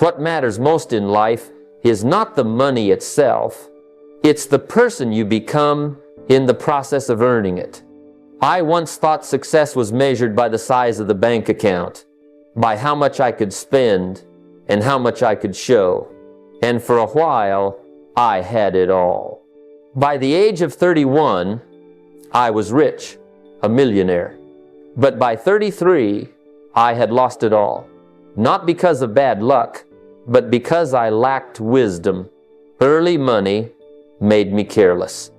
What matters most in life is not the money itself, it's the person you become in the process of earning it. I once thought success was measured by the size of the bank account, by how much I could spend and how much I could show. And for a while, I had it all. By the age of 31, I was rich, a millionaire. But by 33, I had lost it all. Not because of bad luck, but because I lacked wisdom. Early money made me careless.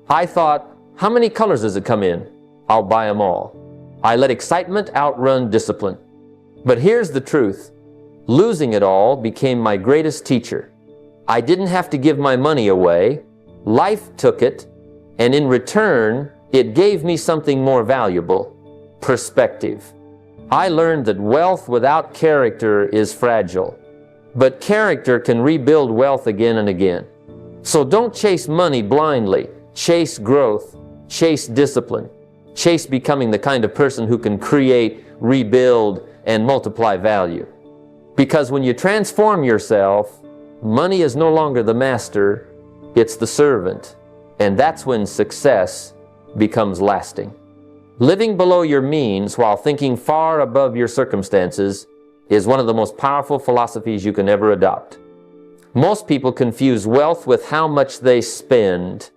I thought, how many colors does it come in? I'll buy them all. I let excitement outrun discipline. But here's the truth. Losing it all became my greatest teacher. I didn't have to give my money away. Life took it, and in return, it gave me something more valuable: perspective. I learned that wealth without character is fragile, but character can rebuild wealth again and again. So don't chase money blindly. Chase growth, chase discipline, chase becoming the kind of person who can create, rebuild, and multiply value. Because when you transform yourself, money is no longer the master, it's the servant. And that's when success becomes lasting. Living below your means while thinking far above your circumstances is one of the most powerful philosophies you can ever adopt. Most people confuse wealth with how much they spend.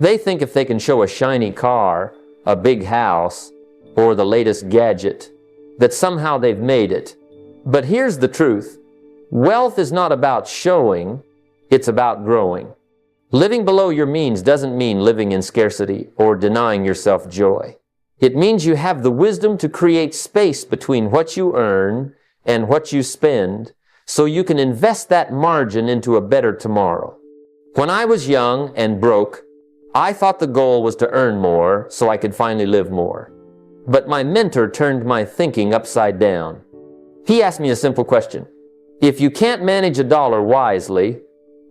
They think if they can show a shiny car, a big house, or the latest gadget, that somehow they've made it. But here's the truth. Wealth is not about showing, it's about growing. Living below your means doesn't mean living in scarcity or denying yourself joy. It means you have the wisdom to create space between what you earn and what you spend, so you can invest that margin into a better tomorrow. When I was young and broke, I thought the goal was to earn more so I could finally live more. But my mentor turned my thinking upside down. He asked me a simple question. If you can't manage $1 wisely,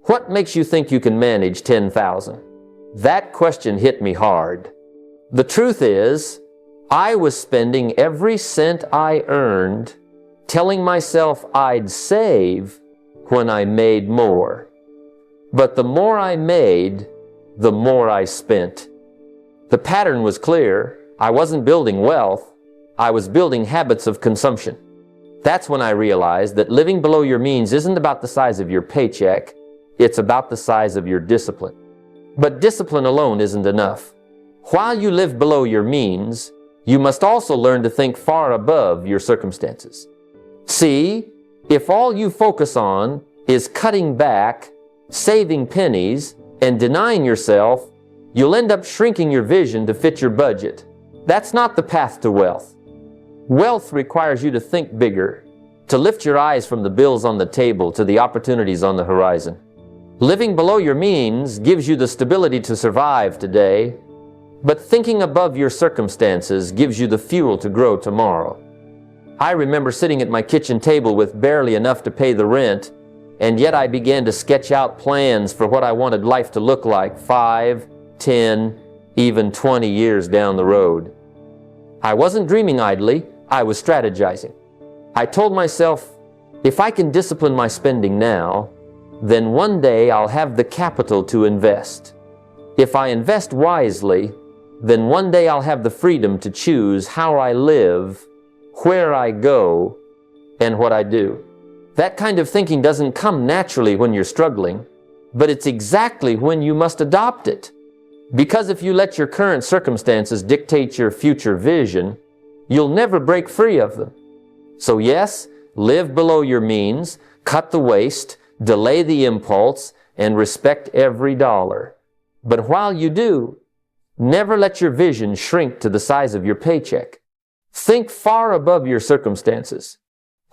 what makes you think you can manage 10,000? That question hit me hard. The truth is, I was spending every cent I earned telling myself I'd save when I made more. But the more I made, the more I spent. The pattern was clear. I wasn't building wealth, I was building habits of consumption. That's when I realized that living below your means isn't about the size of your paycheck, it's about the size of your discipline. But discipline alone isn't enough. While you live below your means, you must also learn to think far above your circumstances. See, if all you focus on is cutting back, saving pennies, and denying yourself, you'll end up shrinking your vision to fit your budget. That's not the path to wealth. Wealth requires you to think bigger, to lift your eyes from the bills on the table to the opportunities on the horizon. Living below your means gives you the stability to survive today, but thinking above your circumstances gives you the fuel to grow tomorrow. I remember sitting at my kitchen table with barely enough to pay the rent, and yet I began to sketch out plans for what I wanted life to look like 5, 10, even 20 years down the road. I wasn't dreaming idly, I was strategizing. I told myself, if I can discipline my spending now, then one day I'll have the capital to invest. If I invest wisely, then one day I'll have the freedom to choose how I live, where I go, and what I do. That kind of thinking doesn't come naturally when you're struggling, but it's exactly when you must adopt it. Because if you let your current circumstances dictate your future vision, you'll never break free of them. So yes, live below your means, cut the waste, delay the impulse, and respect every dollar. But while you do, never let your vision shrink to the size of your paycheck. Think far above your circumstances.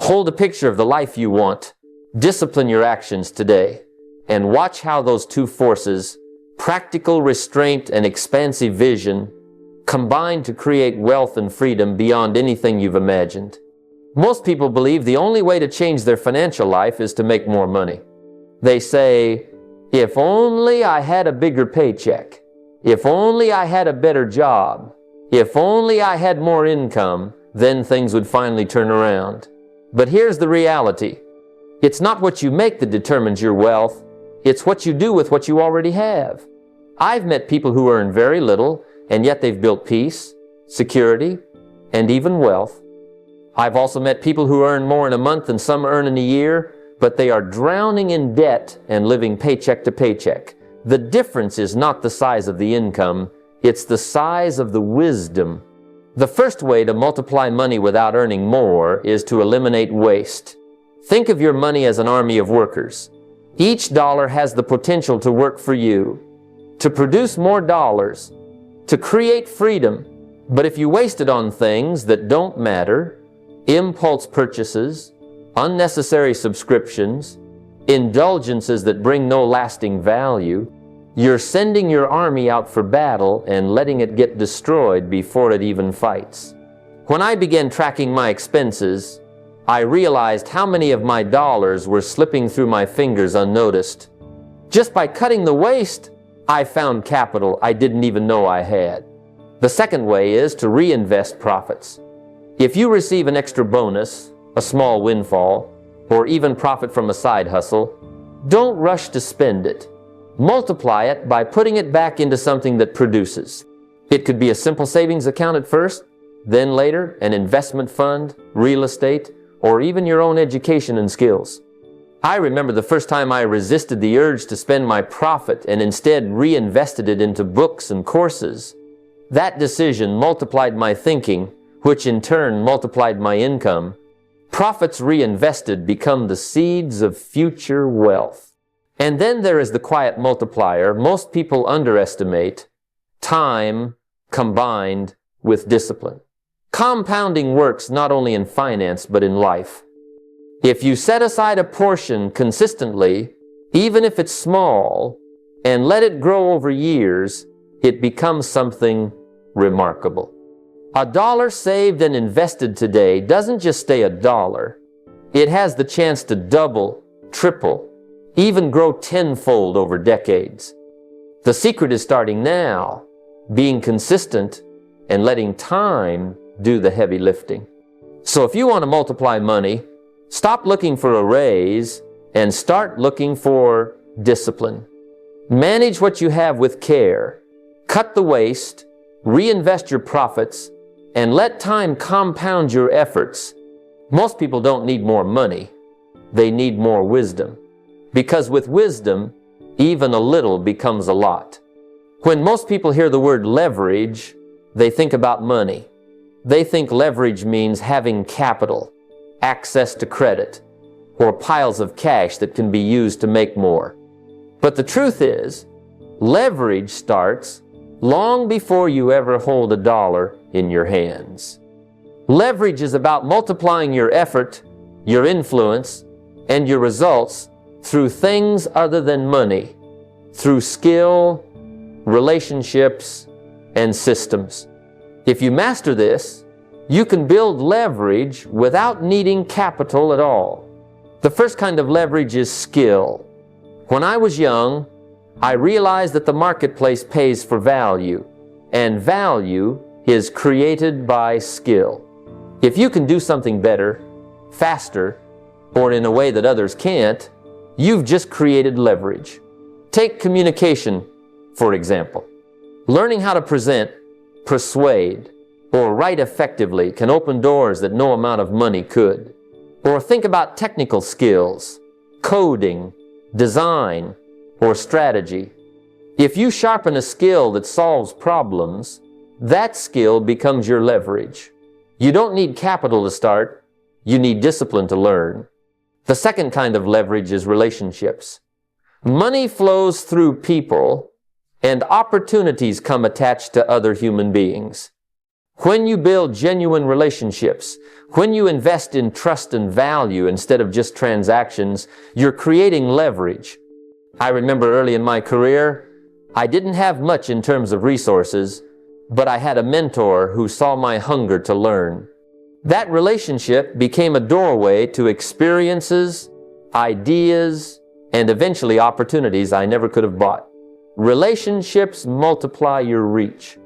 Hold a picture of the life you want. Discipline your actions today, and watch how those two forces, practical restraint and expansive vision, combine to create wealth and freedom beyond anything you've imagined. Most people believe the only way to change their financial life is to make more money. They say, if only I had a bigger paycheck, if only I had a better job, if only I had more income, then things would finally turn around. But here's the reality. It's not what you make that determines your wealth. It's what you do with what you already have. I've met people who earn very little, and yet they've built peace, security, and even wealth. I've also met people who earn more in a month than some earn in a year, but they are drowning in debt and living paycheck to paycheck. The difference is not the size of the income, it's the size of the wisdom. The first way to multiply money without earning more is to eliminate waste. Think of your money as an army of workers. Each dollar has the potential to work for you, to produce more dollars, to create freedom. But if you waste it on things that don't matter, impulse purchases, unnecessary subscriptions, indulgences that bring no lasting value, you're sending your army out for battle and letting it get destroyed before it even fights. When I began tracking my expenses, I realized how many of my dollars were slipping through my fingers unnoticed. Just by cutting the waste, I found capital I didn't even know I had. The second way is to reinvest profits. If you receive an extra bonus, a small windfall, or even profit from a side hustle, don't rush to spend it. Multiply it by putting it back into something that produces. It could be a simple savings account at first, then later an investment fund, real estate, or even your own education and skills. I remember the first time I resisted the urge to spend my profit and instead reinvested it into books and courses. That decision multiplied my thinking, which in turn multiplied my income. Profits reinvested become the seeds of future wealth. And then there is the quiet multiplier most people underestimate: time combined with discipline. Compounding works not only in finance but in life. If you set aside a portion consistently, even if it's small, and let it grow over years, it becomes something remarkable. A dollar saved and invested today doesn't just stay a dollar. It has the chance to double, triple, even grow tenfold over decades. The secret is starting now, being consistent, and letting time do the heavy lifting. So if you want to multiply money, stop looking for a raise and start looking for discipline. Manage what you have with care. Cut the waste, reinvest your profits, and let time compound your efforts. Most people don't need more money. They need more wisdom. Because with wisdom, even a little becomes a lot. When most people hear the word leverage, they think about money. They think leverage means having capital, access to credit, or piles of cash that can be used to make more. But the truth is, leverage starts long before you ever hold a dollar in your hands. Leverage is about multiplying your effort, your influence, and your results through things other than money, through skill, relationships, and systems. If you master this, you can build leverage without needing capital at all. The first kind of leverage is skill. When I was young, I realized that the marketplace pays for value, and value is created by skill. If you can do something better, faster, or in a way that others can't, you've just created leverage. Take communication, for example. Learning how to present, persuade, or write effectively can open doors that no amount of money could. Or think about technical skills, coding, design, or strategy. If you sharpen a skill that solves problems, that skill becomes your leverage. You don't need capital to start, you need discipline to learn. The second kind of leverage is relationships. Money flows through people, and opportunities come attached to other human beings. When you build genuine relationships, when you invest in trust and value instead of just transactions, you're creating leverage. I remember early in my career, I didn't have much in terms of resources, but I had a mentor who saw my hunger to learn. That relationship became a doorway to experiences, ideas, and eventually opportunities I never could have bought. Relationships multiply your reach.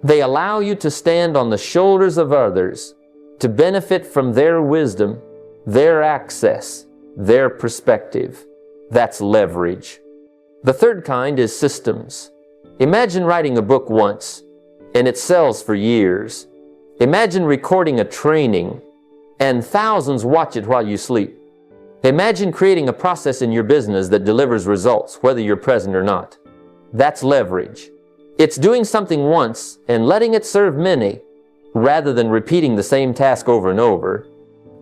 They allow you to stand on the shoulders of others, to benefit from their wisdom, their access, their perspective. That's leverage. The third kind is systems. Imagine writing a book once, and it sells for years. Imagine recording a training, and thousands watch it while you sleep. Imagine creating a process in your business that delivers results, whether you're present or not. That's leverage. It's doing something once and letting it serve many, rather than repeating the same task over and over.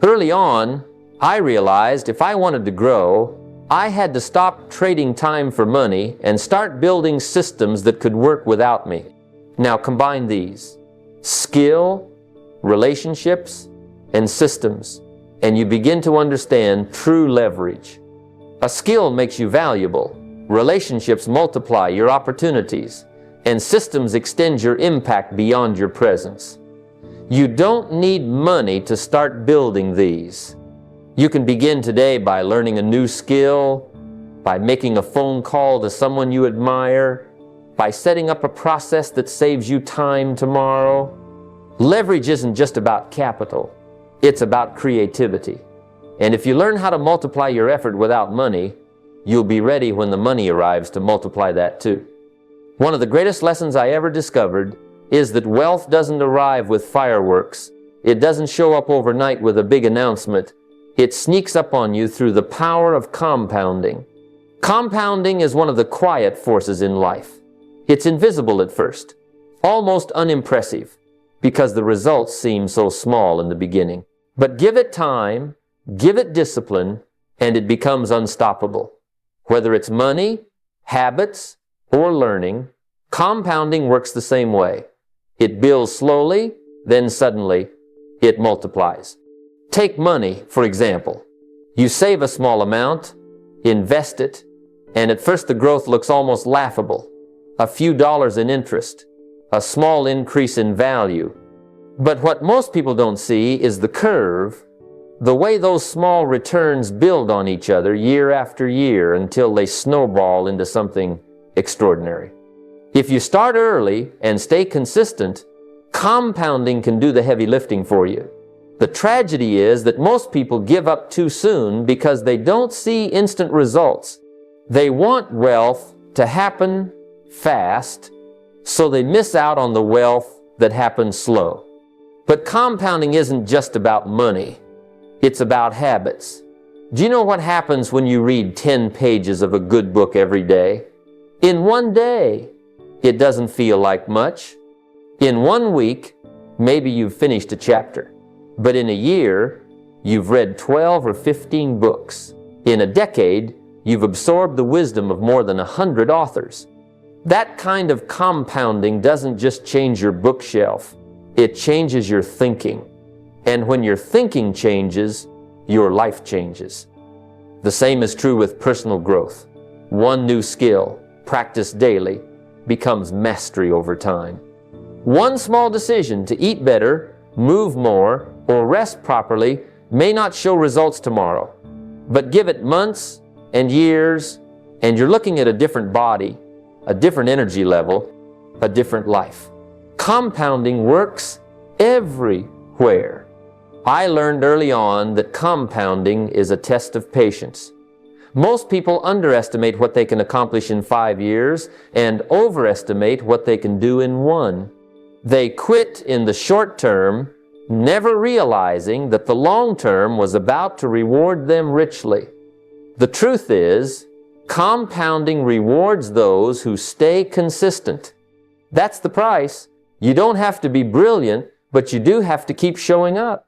Early on, I realized if I wanted to grow, I had to stop trading time for money and start building systems that could work without me. Now combine these: skill, relationships, and systems, and you begin to understand true leverage. A skill makes you valuable, relationships multiply your opportunities, and systems extend your impact beyond your presence. You don't need money to start building these. You can begin today by learning a new skill, by making a phone call to someone you admire, by setting up a process that saves you time tomorrow. Leverage isn't just about capital, it's about creativity. And if you learn how to multiply your effort without money, you'll be ready when the money arrives to multiply that too. One of the greatest lessons I ever discovered is that wealth doesn't arrive with fireworks. It doesn't show up overnight with a big announcement. It sneaks up on you through the power of compounding. Compounding is one of the quiet forces in life. It's invisible at first, almost unimpressive, because the results seem so small in the beginning. But give it time, give it discipline, and it becomes unstoppable. Whether it's money, habits, or learning, compounding works the same way. It builds slowly, then suddenly it multiplies. Take money, for example. You save a small amount, invest it, and at first the growth looks almost laughable. A few dollars in interest, a small increase in value. But what most people don't see is the curve, the way those small returns build on each other year after year until they snowball into something extraordinary. If you start early and stay consistent, compounding can do the heavy lifting for you. The tragedy is that most people give up too soon because they don't see instant results. They want wealth to happen fast, so they miss out on the wealth that happens slow. But compounding isn't just about money. It's about habits. Do you know what happens when you read 10 pages of a good book every day? In one day, it doesn't feel like much. In 1 week, maybe you've finished a chapter. But in a year, you've read 12 or 15 books. In a decade, you've absorbed the wisdom of more than 100 authors. That kind of compounding doesn't just change your bookshelf, it changes your thinking. And when your thinking changes, your life changes. The same is true with personal growth. One new skill, practiced daily, becomes mastery over time. One small decision to eat better, move more, or rest properly may not show results tomorrow, but give it months and years, and you're looking at a different body, a different energy level, a different life. Compounding works everywhere. I learned early on that compounding is a test of patience. Most people underestimate what they can accomplish in 5 years and overestimate what they can do in 1. They quit in the short term, never realizing that the long term was about to reward them richly. The truth is, compounding rewards those who stay consistent. That's the price. You don't have to be brilliant, but you do have to keep showing up.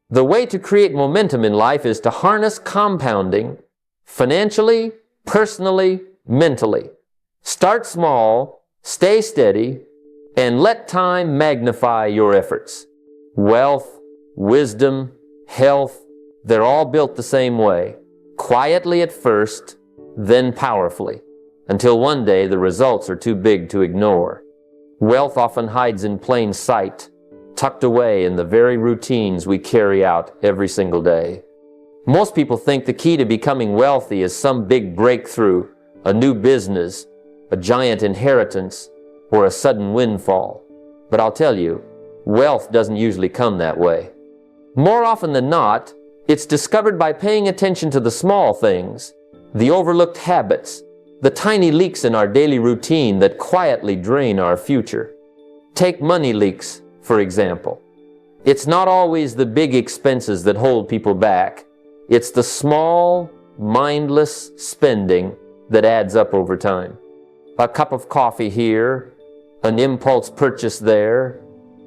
The way to create momentum in life is to harness compounding financially, personally, mentally. Start small, stay steady, and let time magnify your efforts. Wealth, wisdom, health, they're all built the same way. Quietly at first, then powerfully, until one day the results are too big to ignore. Wealth often hides in plain sight, tucked away in the very routines we carry out every single day. Most people think the key to becoming wealthy is some big breakthrough, a new business, a giant inheritance, or a sudden windfall. But I'll tell you, wealth doesn't usually come that way. More often than not, It's discovered by paying attention to the small things, the overlooked habits, the tiny leaks in our daily routine that quietly drain our future. Take money leaks, for example. It's not always the big expenses that hold people back. It's the small, mindless spending that adds up over time. A cup of coffee here, an impulse purchase there,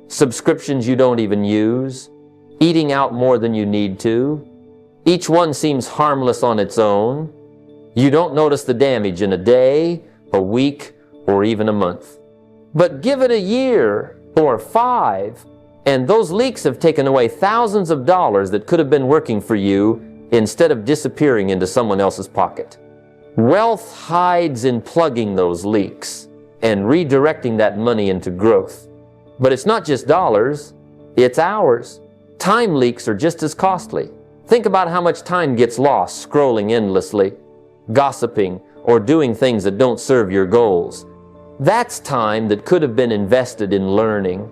subscriptions you don't even use, eating out more than you need to. Each one seems harmless on its own. You don't notice the damage in a day, a week, or even a month. But give it a year or 5, and those leaks have taken away thousands of dollars that could have been working for you instead of disappearing into someone else's pocket. Wealth hides in plugging those leaks and redirecting that money into growth. But it's not just dollars, it's hours. Time leaks are just as costly. Think about how much time gets lost scrolling endlessly, gossiping, or doing things that don't serve your goals. That's time that could have been invested in learning,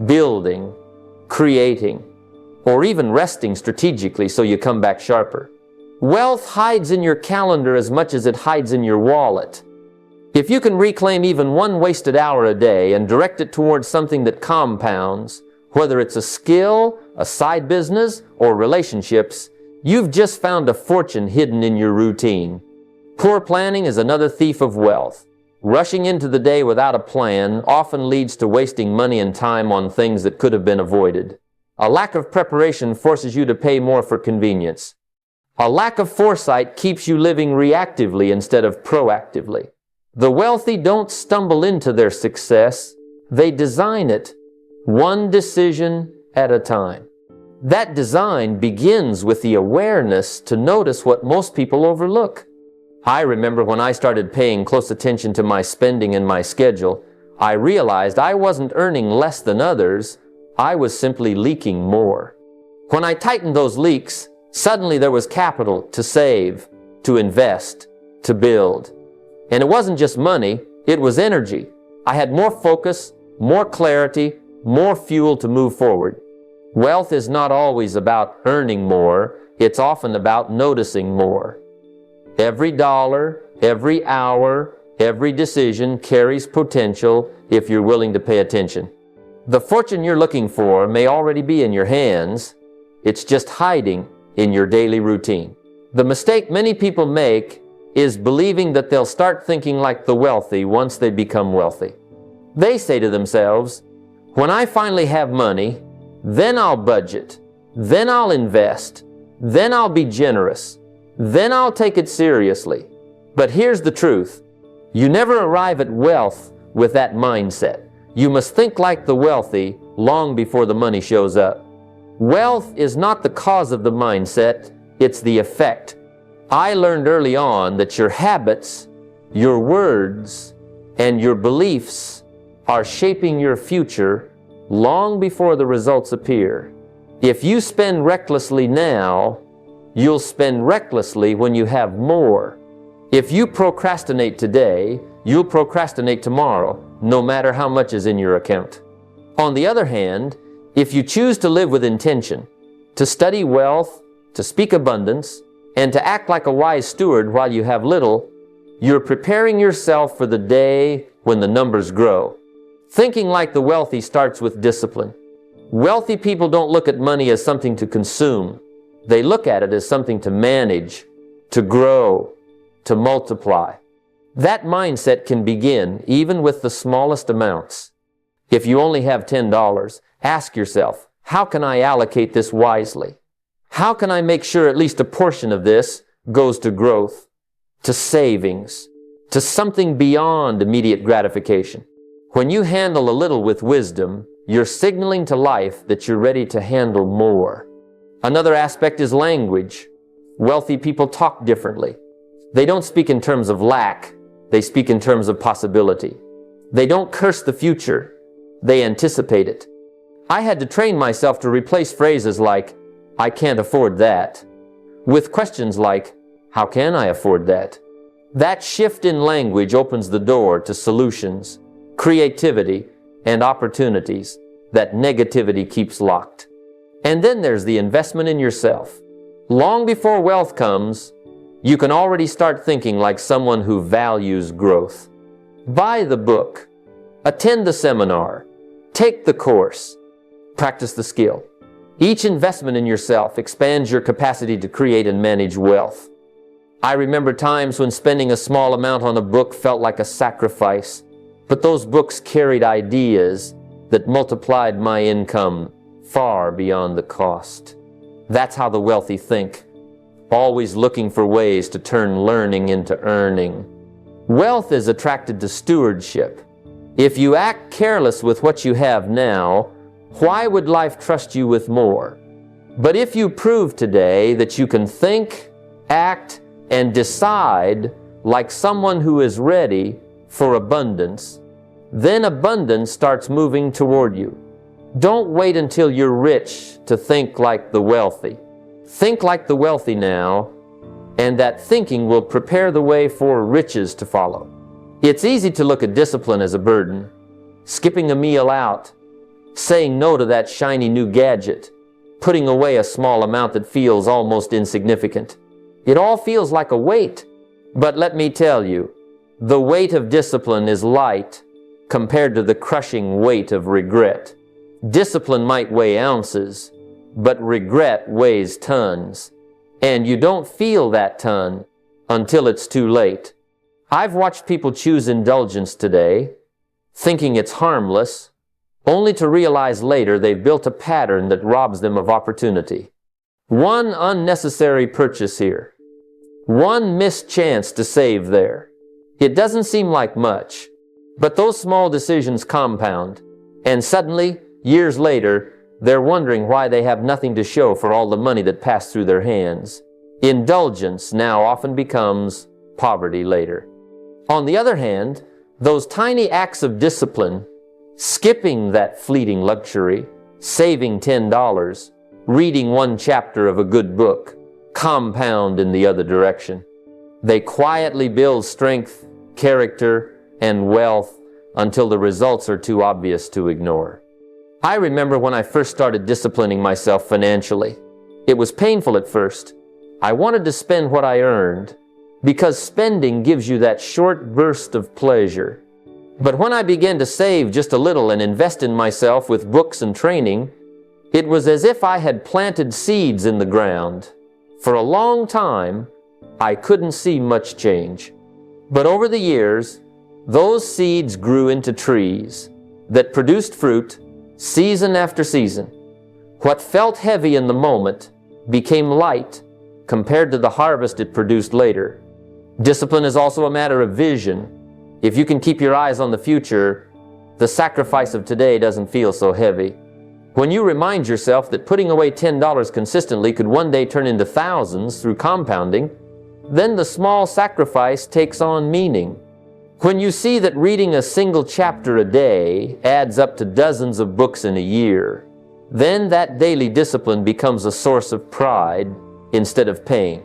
building, creating, or even resting strategically so you come back sharper. Wealth hides in your calendar as much as it hides in your wallet. If you can reclaim even one wasted hour a day and direct it towards something that compounds, whether it's a skill, a side business, or relationships, you've just found a fortune hidden in your routine. Poor planning is another thief of wealth. Rushing into the day without a plan often leads to wasting money and time on things that could have been avoided. A lack of preparation forces you to pay more for convenience. A lack of foresight keeps you living reactively instead of proactively. The wealthy don't stumble into their success, they design it, one decision at a time. That design begins with the awareness to notice what most people overlook. I remember when I started paying close attention to my spending and my schedule, I realized I wasn't earning less than others, I was simply leaking more. When I tightened those leaks, suddenly there was capital to save, to invest, to build. And it wasn't just money, it was energy. I had more focus, more clarity, more fuel to move forward. Wealth is not always about earning more, it's often about noticing more. Every dollar, every hour, every decision carries potential if you're willing to pay attention. The fortune you're looking for may already be in your hands, it's just hiding in your daily routine. The mistake many people make is believing that they'll start thinking like the wealthy once they become wealthy. They say to themselves, when I finally have money, then I'll budget, then I'll invest, then I'll be generous, then I'll take it seriously. But here's the truth. You never arrive at wealth with that mindset. You must think like the wealthy long before the money shows up. Wealth is not the cause of the mindset, it's the effect. I learned early on that your habits, your words, and your beliefs are shaping your future long before the results appear. If you spend recklessly now, you'll spend recklessly when you have more. If you procrastinate today, you'll procrastinate tomorrow, no matter how much is in your account. On the other hand, if you choose to live with intention, to study wealth, to speak abundance, and to act like a wise steward while you have little, you're preparing yourself for the day when the numbers grow. Thinking like the wealthy starts with discipline. Wealthy people don't look at money as something to consume. They look at it as something to manage, to grow, to multiply. That mindset can begin even with the smallest amounts. If you only have $10, ask yourself, how can I allocate this wisely? How can I make sure at least a portion of this goes to growth, to savings, to something beyond immediate gratification? When you handle a little with wisdom, you're signaling to life that you're ready to handle more. Another aspect is language. Wealthy people talk differently. They don't speak in terms of lack, they speak in terms of possibility. They don't curse the future, they anticipate it. I had to train myself to replace phrases like, I can't afford that, with questions like, how can I afford that? That shift in language opens the door to solutions, creativity, and opportunities that negativity keeps locked. And then there's the investment in yourself. Long before wealth comes, you can already start thinking like someone who values growth. Buy the book, attend the seminar, take the course, practice the skill. Each investment in yourself expands your capacity to create and manage wealth. I remember times when spending a small amount on a book felt like a sacrifice, but those books carried ideas that multiplied my income far beyond the cost. That's how the wealthy think, always looking for ways to turn learning into earning. Wealth is attracted to stewardship. If you act careless with what you have now, why would life trust you with more? But if you prove today that you can think, act, and decide like someone who is ready for abundance, then abundance starts moving toward you. Don't wait until you're rich to think like the wealthy. Think like the wealthy now, and that thinking will prepare the way for riches to follow. It's easy to look at discipline as a burden, skipping a meal out, saying no to that shiny new gadget, putting away a small amount that feels almost insignificant. It all feels like a weight, but let me tell you, the weight of discipline is light compared to the crushing weight of regret. Discipline might weigh ounces, but regret weighs tons, and you don't feel that ton until it's too late. I've watched people choose indulgence today, thinking it's harmless, only to realize later they've built a pattern that robs them of opportunity. One unnecessary purchase here, one missed chance to save there. It doesn't seem like much, but those small decisions compound, and suddenly, years later, they're wondering why they have nothing to show for all the money that passed through their hands. Indulgence now often becomes poverty later. On the other hand, those tiny acts of discipline, skipping that fleeting luxury, saving $10, reading one chapter of a good book, compound in the other direction. They quietly build strength, character, and wealth until the results are too obvious to ignore. I remember when I first started disciplining myself financially. It was painful at first. I wanted to spend what I earned because spending gives you that short burst of pleasure. But when I began to save just a little and invest in myself with books and training, it was as if I had planted seeds in the ground. For a long time, I couldn't see much change. But over the years, those seeds grew into trees that produced fruit season after season. What felt heavy in the moment became light compared to the harvest it produced later. Discipline is also a matter of vision. If you can keep your eyes on the future, the sacrifice of today doesn't feel so heavy. When you remind yourself that putting away $10 consistently could one day turn into thousands through compounding, then the small sacrifice takes on meaning. When you see that reading a single chapter a day adds up to dozens of books in a year, then that daily discipline becomes a source of pride instead of pain.